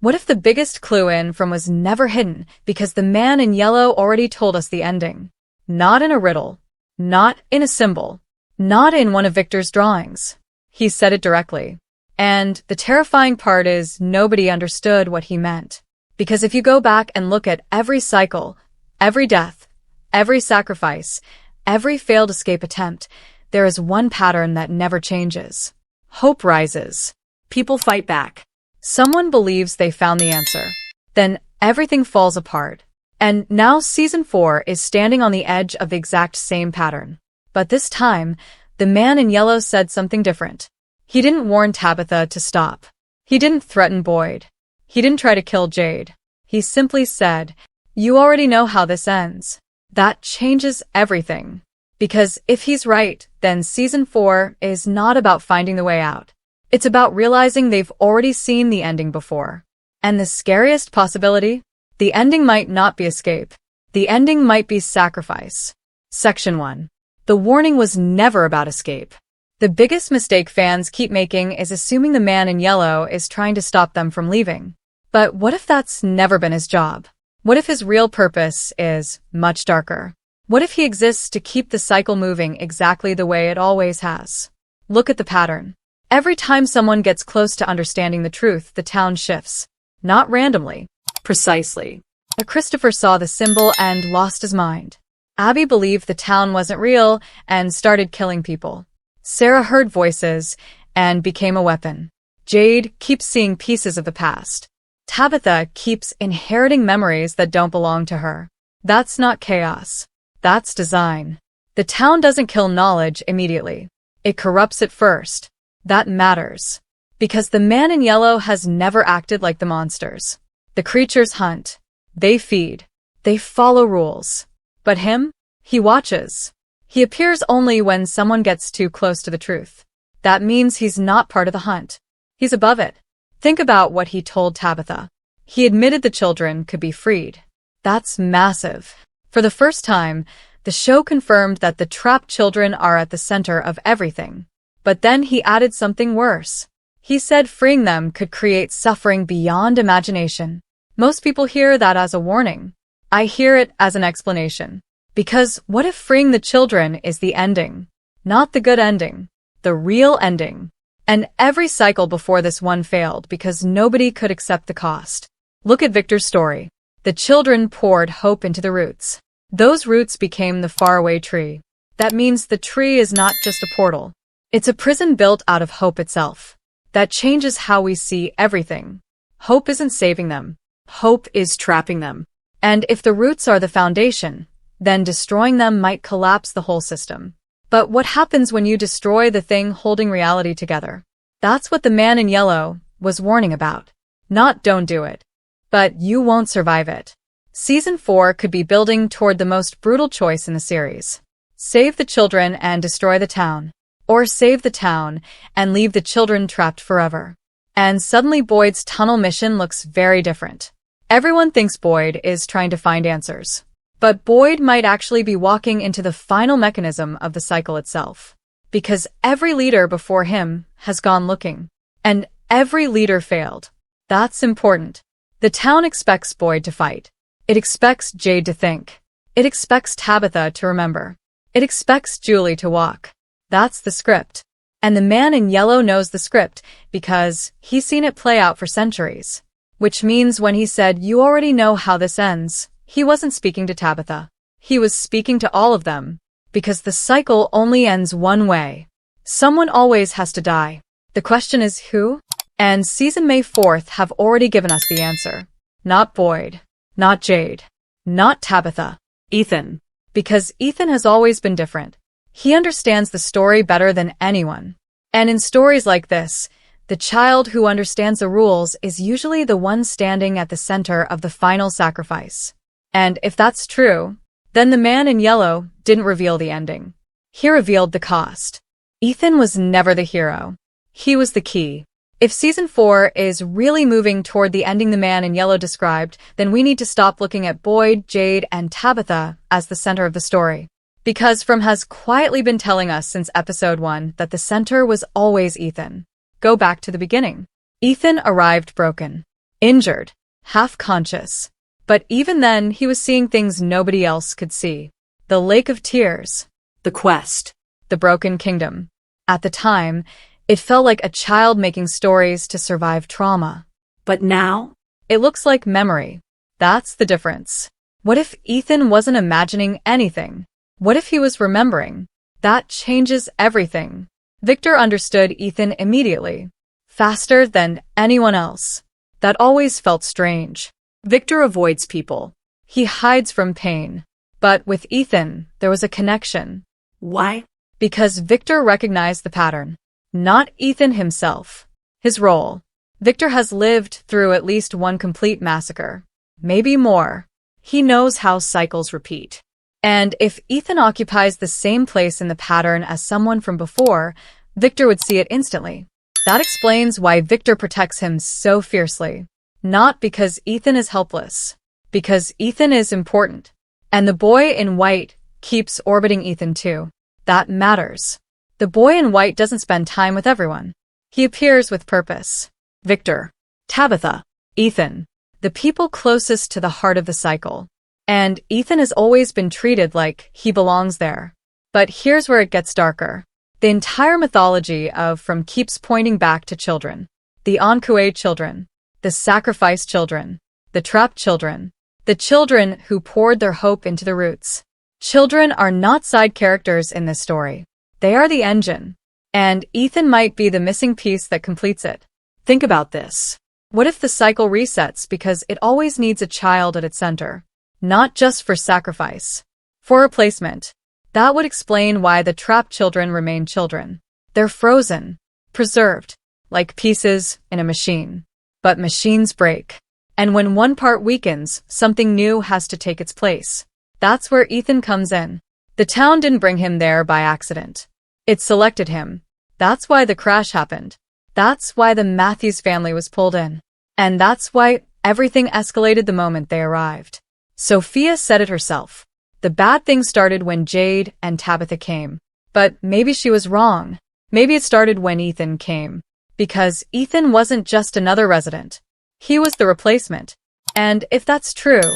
What if the biggest clue in from was never hidden because the man in yellow already told us the ending? Not in a riddle. Not in a symbol. Not in one of Victor's drawings. He said it directly. And the terrifying part is nobody understood what he meant. Because if you go back and look at every cycle, every death, every sacrifice, every failed escape attempt, there is one pattern that never changes. Hope rises. People fight back. Someone believes they found the answer. Then everything falls apart. And now Season 4 is standing on the edge of the exact same pattern. But this time, the man in yellow said something different. He didn't warn Tabitha to stop. He didn't threaten Boyd. He didn't try to kill Jade. He simply said, "You already know how this ends." That changes everything. Because if he's right, then Season 4 is not about finding the way out. It's about realizing they've already seen the ending before. And the scariest possibility? The ending might not be escape. The ending might be sacrifice. Section 1. The warning was never about escape. The biggest mistake fans keep making is assuming the man in yellow is trying to stop them from leaving. But what if that's never been his job? What if his real purpose is much darker? What if he exists to keep the cycle moving exactly the way it always has? Look at the pattern. Every time someone gets close to understanding the truth, the town shifts. Not randomly. Precisely. Christopher saw the symbol and lost his mind. Abby believed the town wasn't real and started killing people. Sarah heard voices and became a weapon. Jade keeps seeing pieces of the past. Tabitha keeps inheriting memories that don't belong to her. That's not chaos. That's design. The town doesn't kill knowledge immediately. It corrupts it first. That matters. Because the man in yellow has never acted like the monsters. The creatures hunt. They feed. They follow rules. But him? He watches. He appears only when someone gets too close to the truth. That means he's not part of the hunt. He's above it. Think about what he told Tabitha. He admitted the children could be freed. That's massive. For the first time, the show confirmed that the trapped children are at the center of everything. But then he added something worse. He said freeing them could create suffering beyond imagination. Most people hear that as a warning. I hear it as an explanation. Because what if freeing the children is the ending? Not the good ending. The real ending. And every cycle before this one failed because nobody could accept the cost. Look at Victor's story. The children poured hope into the roots. Those roots became the faraway tree. That means the tree is not just a portal. It's a prison built out of hope itself. That changes how we see everything. Hope isn't saving them. Hope is trapping them. And if the roots are the foundation, then destroying them might collapse the whole system. But what happens when you destroy the thing holding reality together? That's what the man in yellow was warning about. Not don't do it. But you won't survive it. Season 4 could be building toward the most brutal choice in the series. Save the children and destroy the town. Or save the town and leave the children trapped forever. And suddenly Boyd's tunnel mission looks very different. Everyone thinks Boyd is trying to find answers. But Boyd might actually be walking into the final mechanism of the cycle itself. Because every leader before him has gone looking. And every leader failed. That's important. The town expects Boyd to fight. It expects Jade to think. It expects Tabitha to remember. It expects Julie to walk. That's the script. And the man in yellow knows the script because he's seen it play out for centuries. Which means when he said, "You already know how this ends," he wasn't speaking to Tabitha. He was speaking to all of them. Because the cycle only ends one way. Someone always has to die. The question is who? And season May 4th have already given us the answer. Not Boyd. Not Jade. Not Tabitha. Ethan. Because Ethan has always been different. He understands the story better than anyone. And in stories like this, the child who understands the rules is usually the one standing at the center of the final sacrifice. And if that's true, then the man in yellow didn't reveal the ending. He revealed the cost. Ethan was never the hero. He was the key. If season 4 is really moving toward the ending the man in yellow described, then we need to stop looking at Boyd, Jade, and Tabitha as the center of the story. Because From has quietly been telling us since episode 1 that the center was always Ethan. Go back to the beginning. Ethan arrived broken. injured, half-conscious. But even then, he was seeing things nobody else could see. The Lake of Tears, the quest, the broken kingdom. At the time, it felt like a child making stories to survive trauma. But now, it looks like memory. That's the difference. What if Ethan wasn't imagining anything? What if he was remembering? That changes everything. Victor understood Ethan immediately, faster than anyone else. That always felt strange. Victor avoids people. He hides from pain. But with Ethan, there was a connection. Why? Because Victor recognized the pattern. Not Ethan himself. His role. Victor has lived through at least one complete massacre. Maybe more. He knows how cycles repeat. And if Ethan occupies the same place in the pattern as someone from before, Victor would see it instantly. That explains why Victor protects him so fiercely. Not because Ethan is helpless. Because Ethan is important. And the boy in white keeps orbiting Ethan too. That matters. The boy in white doesn't spend time with everyone. He appears with purpose. Victor, Tabitha, Ethan, the people closest to the heart of the cycle. And Ethan has always been treated like he belongs there. But here's where it gets darker. The entire mythology of From keeps pointing back to children. The Enquete children. The sacrificed children. The trapped children. The children who poured their hope into the roots. Children are not side characters in this story. They are the engine. And Ethan might be the missing piece that completes it. Think about this. What if the cycle resets because it always needs a child at its center? Not just for sacrifice. For replacement. That would explain why the trapped children remain children. They're frozen. Preserved. Like pieces in a machine. But machines break. And when one part weakens, something new has to take its place. That's where Ethan comes in. The town didn't bring him there by accident. It selected him. That's why the crash happened. That's why the Matthews family was pulled in. And that's why everything escalated the moment they arrived. Sophia said it herself. The bad thing started when Jade and Tabitha came. But maybe she was wrong. Maybe it started when Ethan came. Because Ethan wasn't just another resident. He was the replacement. And if that's true,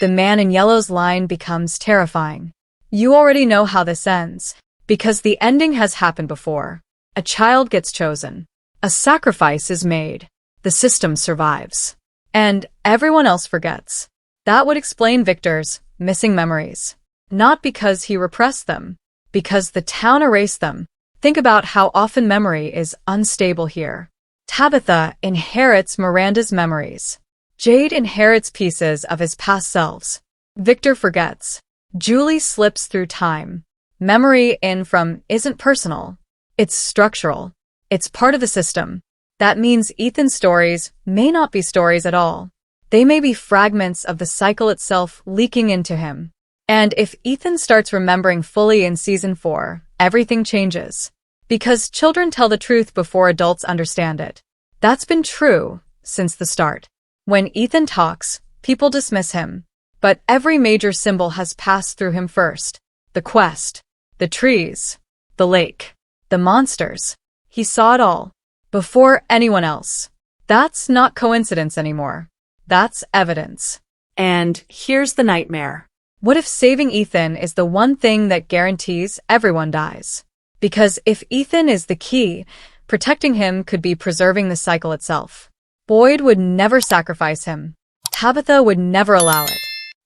the man in yellow's line becomes terrifying. You already know how this ends. Because the ending has happened before. A child gets chosen. A sacrifice is made. The system survives. And everyone else forgets. That would explain Victor's missing memories. Not because he repressed them. Because the town erased them. Think about how often memory is unstable here. Tabitha inherits Miranda's memories. Jade inherits pieces of his past selves. Victor forgets. Julie slips through time. Memory in From isn't personal. It's structural. It's part of the system. That means Ethan's stories may not be stories at all. They may be fragments of the cycle itself leaking into him. And if Ethan starts remembering fully in season 4, everything changes. Because children tell the truth before adults understand it. That's been true since the start. When Ethan talks, people dismiss him. But every major symbol has passed through him first. The quest, the trees, the lake, the monsters. He saw it all. Before anyone else. That's not coincidence anymore. That's evidence. And here's the nightmare. What if saving Ethan is the one thing that guarantees everyone dies? Because if Ethan is the key, protecting him could be preserving the cycle itself. Boyd would never sacrifice him. Tabitha would never allow it.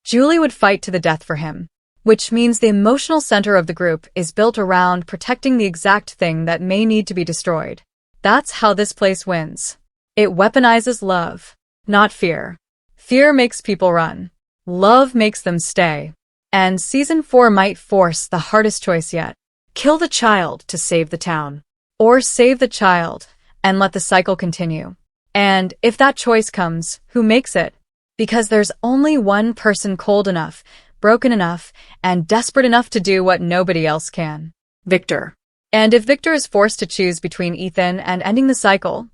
Julie would fight to the death for him. Which means the emotional center of the group is built around protecting the exact thing that may need to be destroyed. That's how this place wins. It weaponizes love, not fear. Fear makes people run. Love makes them stay. And season 4 might force the hardest choice yet. Kill the child to save the town. Or save the child and let the cycle continue. And if that choice comes, who makes it? Because there's only one person cold enough, broken enough, and desperate enough to do what nobody else can. Victor. And if Victor is forced to choose between Ethan and ending the cycle,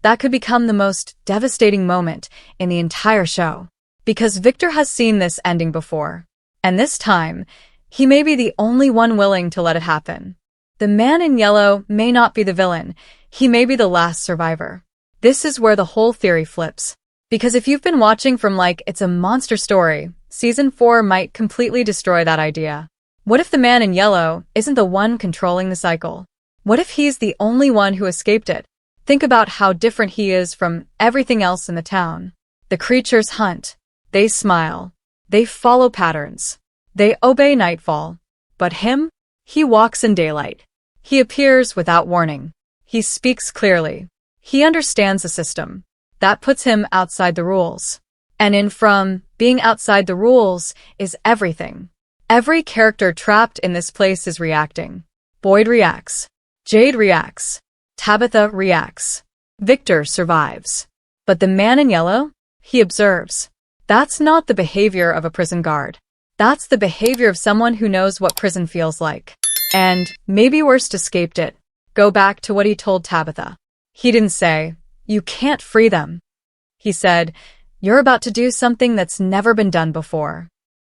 that could become the most devastating moment in the entire show. Because Victor has seen this ending before. And this time, he may be the only one willing to let it happen. The man in yellow may not be the villain. He may be the last survivor. This is where the whole theory flips. Because if you've been watching from like it's a monster story, season 4 might completely destroy that idea. What if the man in yellow isn't the one controlling the cycle? What if he's the only one who escaped it? Think about how different he is from everything else in the town. The creatures hunt. They smile. They follow patterns. They obey nightfall. But him? He walks in daylight. He appears without warning. He speaks clearly. He understands the system. That puts him outside the rules. And in from being outside the rules is everything. Every character trapped in this place is reacting. Boyd reacts. Jade reacts. Tabitha reacts. Victor survives. But the man in yellow? He observes. That's not the behavior of a prison guard. That's the behavior of someone who knows what prison feels like. And, maybe worst, escaped it. Go back to what he told Tabitha. He didn't say, "You can't free them." He said, "You're about to do something that's never been done before."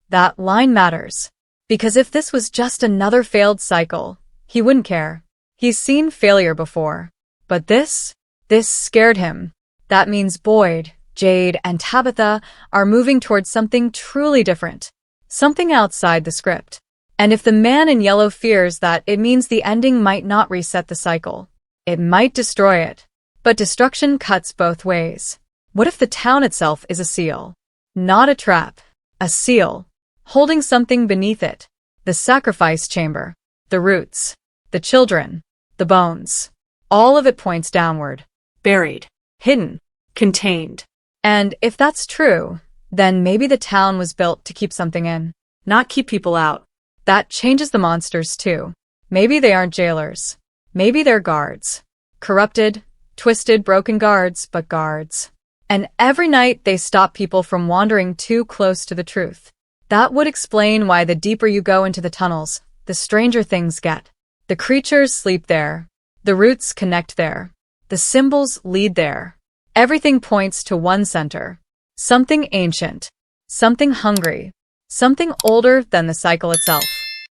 That line matters. Because if this was just another failed cycle, he wouldn't care. He's seen failure before. But this scared him. That means Boyd, Jade, and Tabitha are moving towards something truly different. Something outside the script. And if the man in yellow fears that, it means the ending might not reset the cycle. It might destroy it. But destruction cuts both ways. What if the town itself is a seal? Not a trap. A seal. Holding something beneath it. The sacrifice chamber. The roots. The children. The bones. All of it points downward. Buried. Hidden. Contained. And if that's true, then maybe the town was built to keep something in, not keep people out. That changes the monsters too. Maybe they aren't jailers. Maybe they're guards. Corrupted, twisted, broken guards, but guards. And every night they stop people from wandering too close to the truth. That would explain why the deeper you go into the tunnels, the stranger things get. The creatures sleep there. The roots connect there. The symbols lead there. Everything points to one center. Something ancient. Something hungry. Something older than the cycle itself.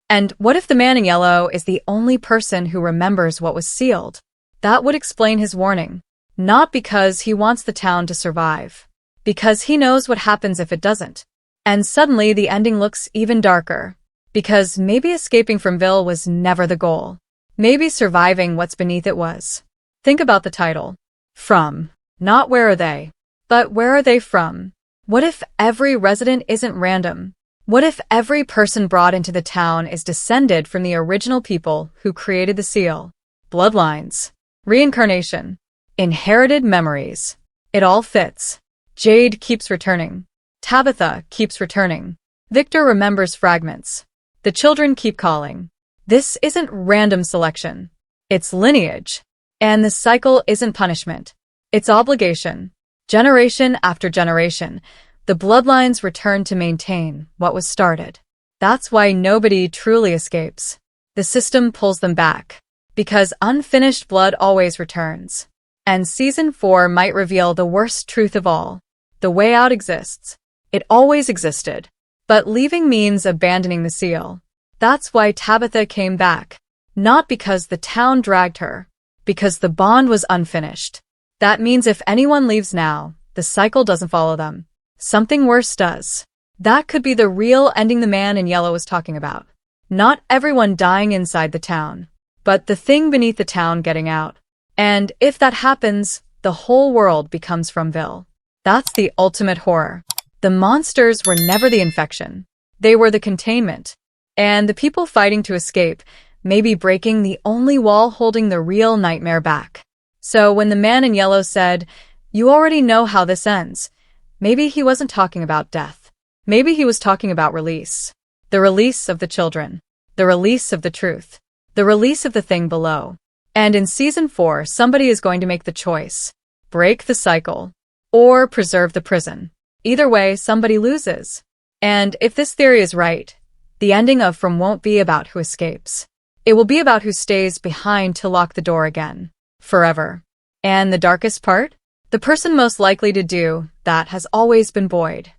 And what if the man in yellow is the only person who remembers what was sealed? That would explain his warning. Not because he wants the town to survive. Because he knows what happens if it doesn't. And suddenly the ending looks even darker. Because maybe escaping from Ville was never the goal. Maybe surviving what's beneath it was. Think about the title. From. Not where are they, but where are they from? What if every resident isn't random? What if every person brought into the town is descended from the original people who created the seal? Bloodlines. Reincarnation. Inherited memories. It all fits. Jade keeps returning. Tabitha keeps returning. Victor remembers fragments. The children keep calling. This isn't random selection. It's lineage. And the cycle isn't punishment. It's obligation. Generation after generation, the bloodlines return to maintain what was started. That's why nobody truly escapes. The system pulls them back. Because unfinished blood always returns. And season 4 might reveal the worst truth of all. The way out exists. It always existed. But leaving means abandoning the seal. That's why Tabitha came back. Not because the town dragged her. Because the bond was unfinished. That means if anyone leaves now, the cycle doesn't follow them. Something worse does. That could be the real ending the man in yellow was talking about. Not everyone dying inside the town, but the thing beneath the town getting out. And if that happens, the whole world becomes from Ville. That's the ultimate horror. The monsters were never the infection. They were the containment. And the people fighting to escape, maybe breaking the only wall holding the real nightmare back. So when the man in yellow said, "You already know how this ends," maybe he wasn't talking about death. Maybe he was talking about release. The release of the children. The release of the truth. The release of the thing below. And in season 4, somebody is going to make the choice. Break the cycle. Or preserve the prison. Either way, somebody loses. And if this theory is right, the ending of From won't be about who escapes. It will be about who stays behind to lock the door again. Forever. And the darkest part? The person most likely to do that has always been Boyd.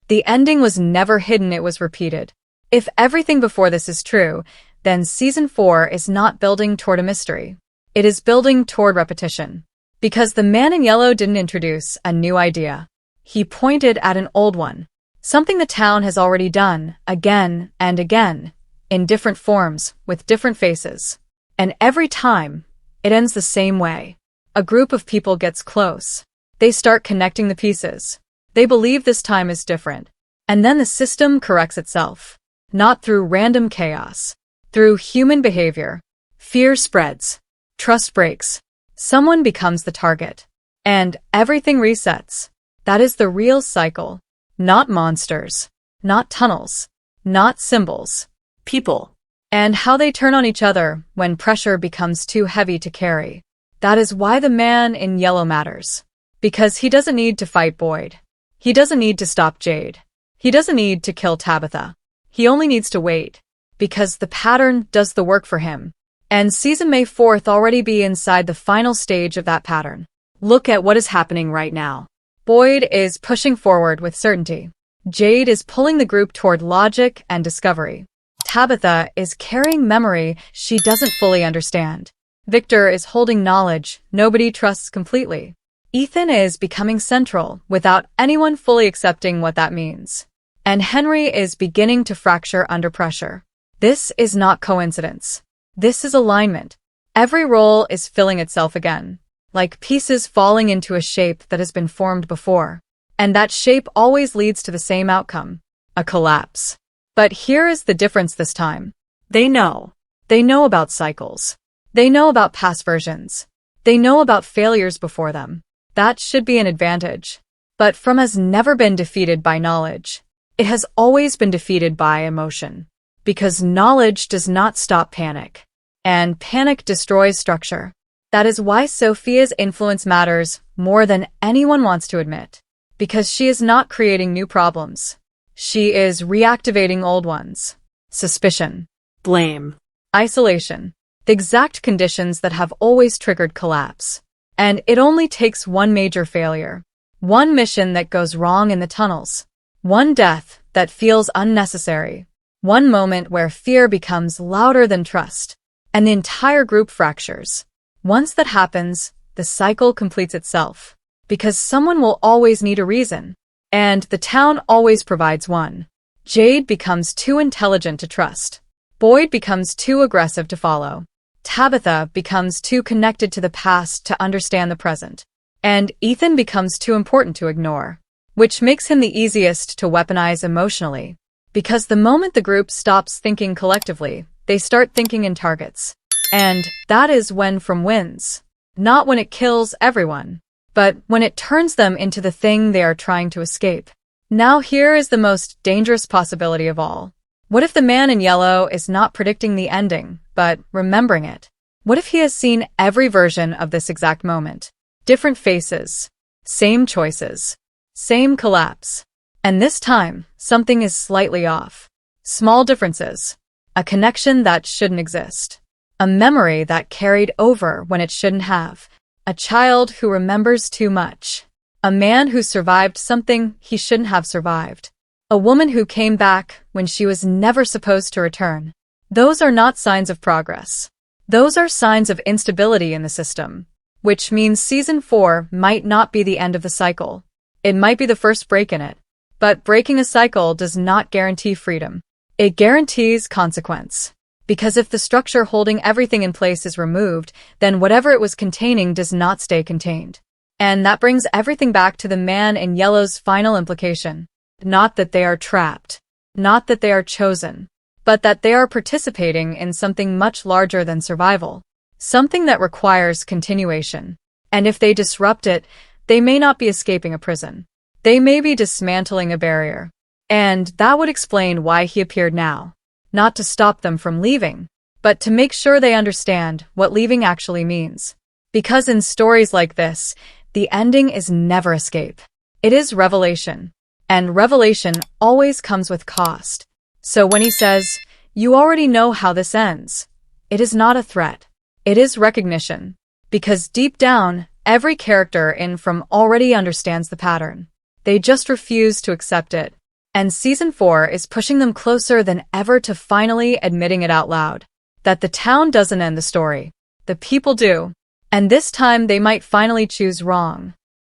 The ending was never hidden, it was repeated. If everything before this is true, then season 4 is not building toward a mystery. It is building toward repetition. Because the man in yellow didn't introduce a new idea. He pointed at an old one. Something the town has already done, again and again, in different forms, with different faces. And every time, it ends the same way. A group of people gets close. They start connecting the pieces. They believe this time is different. And then the system corrects itself. Not through random chaos. Through human behavior. Fear spreads. Trust breaks. Someone becomes the target. And everything resets. That is the real cycle. Not monsters. Not tunnels. Not symbols. People. And how they turn on each other when pressure becomes too heavy to carry. That is why the man in yellow matters. Because he doesn't need to fight Boyd. He doesn't need to stop Jade. He doesn't need to kill Tabitha. He only needs to wait. Because the pattern does the work for him. And season May 4th already be inside the final stage of that pattern. Look at what is happening right now. Boyd is pushing forward with certainty. Jade is pulling the group toward logic and discovery. Tabitha is carrying memory she doesn't fully understand. Victor is holding knowledge nobody trusts completely. Ethan is becoming central without anyone fully accepting what that means. And Henry is beginning to fracture under pressure. This is not coincidence. This is alignment. Every role is filling itself again, like pieces falling into a shape that has been formed before. And that shape always leads to the same outcome, a collapse. But here is the difference this time. They know. They know about cycles. They know about past versions. They know about failures before them. That should be an advantage. But From has never been defeated by knowledge. It has always been defeated by emotion. Because knowledge does not stop panic. And panic destroys structure. That is why Sophia's influence matters more than anyone wants to admit. Because she is not creating new problems. She is reactivating old ones. Suspicion. Blame. Isolation. The exact conditions that have always triggered collapse. And it only takes one major failure. One mission that goes wrong in the tunnels. One death that feels unnecessary. One moment where fear becomes louder than trust. And the entire group fractures. Once that happens, the cycle completes itself. Because someone will always need a reason. And the town always provides one. Jade becomes too intelligent to trust. Boyd becomes too aggressive to follow. Tabitha becomes too connected to the past to understand the present. And Ethan becomes too important to ignore. Which makes him the easiest to weaponize emotionally. Because the moment the group stops thinking collectively, they start thinking in targets. And that is when From wins. Not when it kills everyone, but when it turns them into the thing they are trying to escape. Now here is the most dangerous possibility of all. What if the man in yellow is not predicting the ending, but remembering it? What if he has seen every version of this exact moment? Different faces. Same choices. Same collapse. And this time, something is slightly off. Small differences. A connection that shouldn't exist. A memory that carried over when it shouldn't have. A child who remembers too much. A man who survived something he shouldn't have survived. A woman who came back when she was never supposed to return. Those are not signs of progress. Those are signs of instability in the system. Which means season 4 might not be the end of the cycle. It might be the first break in it. But breaking a cycle does not guarantee freedom. It guarantees consequence. Because if the structure holding everything in place is removed, then whatever it was containing does not stay contained. And that brings everything back to the man in yellow's final implication. Not that they are trapped. Not that they are chosen. But that they are participating in something much larger than survival. Something that requires continuation. And if they disrupt it, they may not be escaping a prison. They may be dismantling a barrier. And that would explain why he appeared now. Not to stop them from leaving, but to make sure they understand what leaving actually means. Because in stories like this, the ending is never escape. It is revelation. And revelation always comes with cost. So when he says, "You already know how this ends," it is not a threat. It is recognition. Because deep down, every character in From already understands the pattern. They just refuse to accept it. And season 4 is pushing them closer than ever to finally admitting it out loud. That the town doesn't end the story. The people do. And this time they might finally choose wrong.